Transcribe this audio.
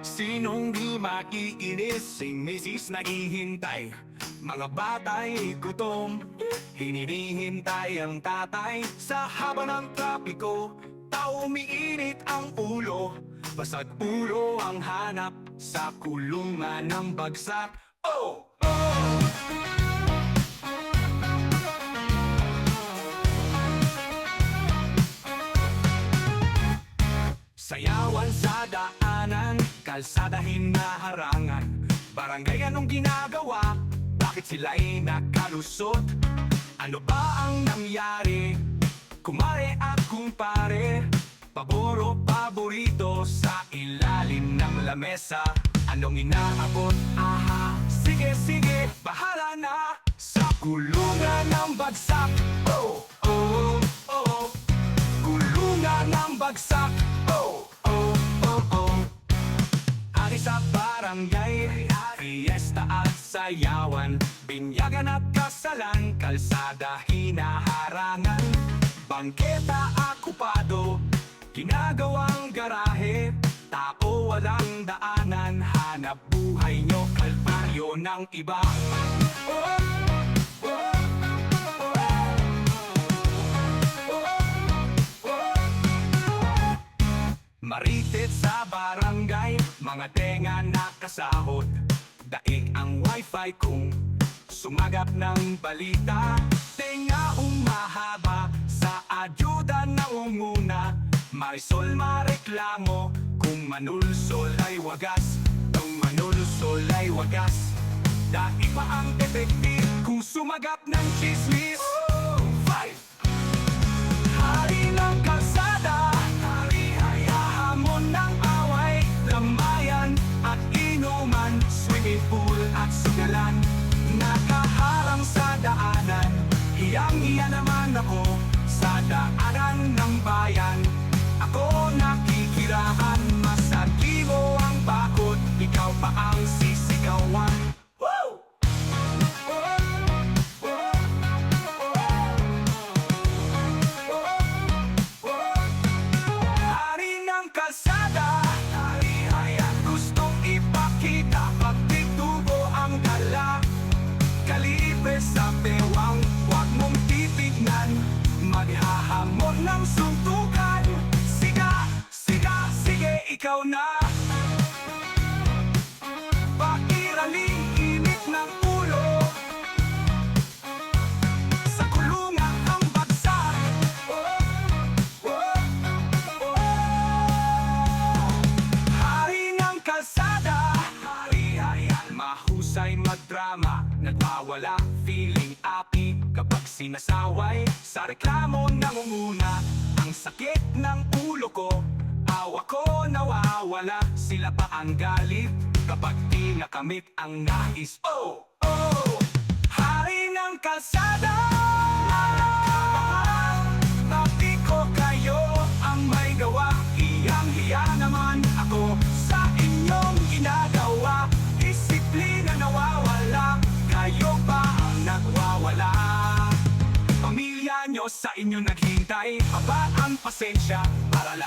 Sinong di makikinis, si misis naghihintay. Mga bata'y gutom, hinihintay ang tatay. Sa haba ng trapiko, tao umiinit ang ulo. Basta't ulo ang hanap sa kulungan ng bagsak. Oh! Oh! Sayawan sa daanan, kalsada hinaharangan. Barangay anong ginagawa? Bakit sila'y nakalusot? Ano ba ang nangyari? Kumare at kumpare, paboro paborito sa ilalim ng lamesa. Anong inaabot? Aha, sige sige, bahala na. Sa kulungan ng bagsak. Oh, oh, oh. Kulungan ng bagsak. Oh, oh, oh, oh. Ari sa barangay, fiesta at sayawan. Binyagan at kasalan, kalsada hinaharangan. Bangketa akupado, ginagawang garahe. Tao walang daanan, hanap buhay nyo, kalbaryo ng iba. Oh, oh. Maritet sa barangay, mga tenga nakasahod. Daig ang wifi kung sumagap ng balita. Tenga umahaba, sa adyuda naunguna. Marisol mareklamo, kung manulsol ay wagas. Kung manulsol ay wagas. Daig pa ang detektif, kung sumagap ng chismis. Five! Hari ng kalsada, hamon ng away, lamayan at inuman, swimming pool at sugalan, nakaharang sa daanan. Hiyang-hiya naman ako sa daanan ng bayan. Ako nakikiraan, masagibo ang bakod, ikaw pa ang sisigawan. Woo! Kalsada, hari-harian gustong ipakita. Pagtitubo ang dala, kalibre sa bewang, huwag mong titignan. Maghahamon ng suntukan. Siga, siga, sige, ikaw na. Pakiraling init ng ulo, sa kulungan ang bagsak. Kalsada, hari-harian, mahusay magdrama. Nagwawala, feeling api kapag sinasaway. Sa reklamo nangunguna, ang sakit ng ulo ko. Awa ko nawawala, sila pa ang galit kapag di nakamit ang nais. Oh, oh, hari ng kalsada. Bakit ko kayo ang may gawa? Hiyang-hiya naman ako sa inyong ginagawa. Disiplina nawawala, kayo pa ang nagwawala. Pamilya nyo sa inyo naghintay, haba ang pasensya para